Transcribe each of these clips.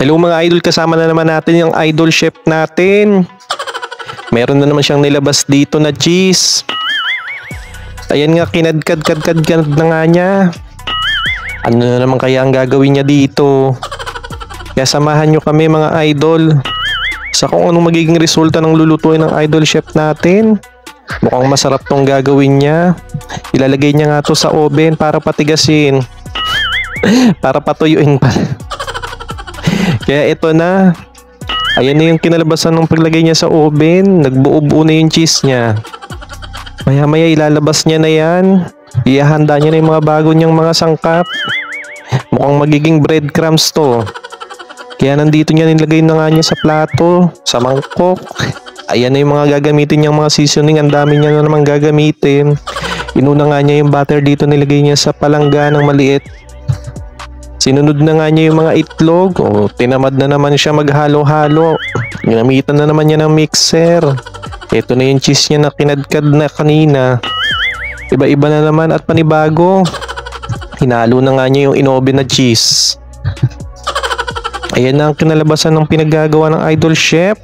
Hello mga idol, kasama na naman natin yung idol chef natin. Meron na naman siyang nilabas dito na cheese. Ayan nga, kinadkad na nga niya. Ano na naman kaya ang gagawin niya dito? Kaya samahan nyo kami mga idol sa kung anong magiging resulta ng lulutuin ng idol chef natin. Mukhang masarap tong gagawin niya. Ilalagay niya nga to sa oven para patigasin. Para patuyuin pa. Kaya ito na. Ayan na yung kinalabasan ng paglagay niya sa oven. Nagbuo-buo na yung cheese niya. Maya-maya ilalabas niya na yan. Ihahanda niya na yung mga bago niyang mga sangkap. Mukhang magiging breadcrumbs to. Kaya nandito niya nilagay na nga niya sa plato, sa mangkok. Ayan na yung mga gagamitin niyang mga seasoning. Ang dami niya na naman gagamitin. Inuna nga niya yung butter dito, nilagay niya sa palangga ng maliit. Sinunod na nga niya yung mga itlog. O, tinamad na naman siya maghalo-halo. Ginamitan na naman niya ng mixer. Ito na yung cheese niya na kinadkad na kanina. Iba-iba na naman at panibago. Hinalo na nga niya yung inoven na cheese. Ayan na ang kinalabasan ng pinaggagawa ng idol chef.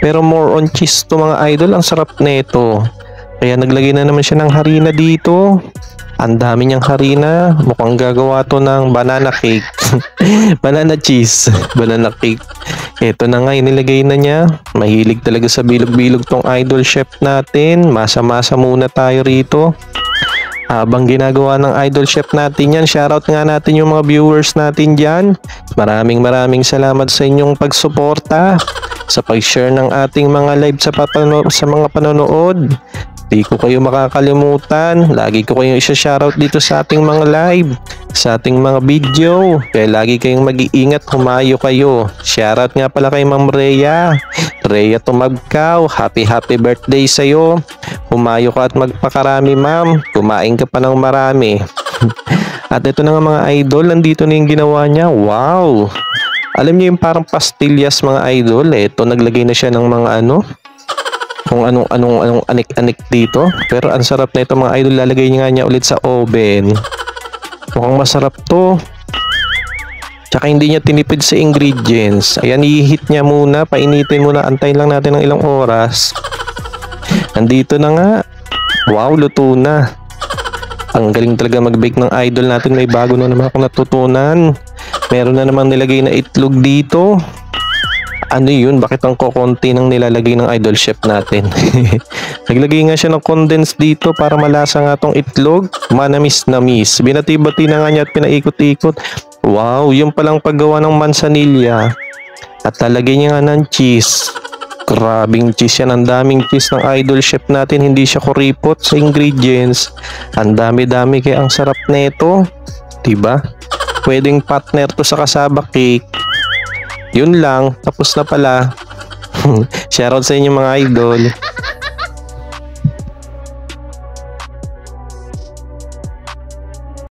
Pero more on cheese to mga idol. Ang sarap nito. Kaya naglagay na naman siya ng harina dito. Ang dami niyang harina. Mukhang gagawa to ng banana cake. Banana cheese. Banana cake. Ito na nga, inilagay na niya. Mahilig talaga sa bilog-bilog tong idol chef natin. Masa-masa muna tayo rito. Habang ginagawa ng idol chef natin yan, shoutout nga natin yung mga viewers natin dyan. Maraming salamat sa inyong pagsuporta, sa pag-share ng ating mga live sa mga panonood. Di ko kayo makakalimutan. Lagi ko kayong isa-shoutout dito sa ating mga live, sa ating mga video. Kaya lagi kayong mag-iingat, humayo kayo. Shoutout nga pala kay Ma'am Rhea. Rhea Tumabkaw, happy birthday sa'yo. Humayo ka at magpakarami, ma'am. Kumain ka pa ng marami. At ito na nga mga idol, nandito na yung ginawa niya. Wow! Alam niyo yung parang pastillas mga idol. Ito, naglagay na siya ng mga kung anong anik-anik dito. Pero ang sarap na ito mga idol. Lalagay niya ulit sa oven. Mukhang masarap to. Tsaka hindi niya tinipid sa ingredients. Ayan, i-heat niya muna. Painitin muna. Antayin lang natin ng ilang oras. Nandito na nga. Wow, luto na. Ang galing talaga mag-bake ng idol natin. May bago na naman ako natutunan. Meron na namang nilagay na itlog dito. Ano yun? Bakit ang kokonti ng nilalagay ng idol chef natin? Naglagay nga siya ng condensed dito para malasa nga tong itlog. Manamis-namis. Binati-bati na nga niya at pinaikot-ikot. Wow, yung palang paggawa ng mansanilla. At talagay niya nga ng cheese. Grabing cheese yan. Ang daming cheese ng idol chef natin. Hindi siya kuripot sa ingredients. Ang dami-dami kaya ang sarap nito. Diba? Pwedeng partner to sa kasaba cake. Yun lang. Tapos na pala. Shoutout sa inyo mga idol.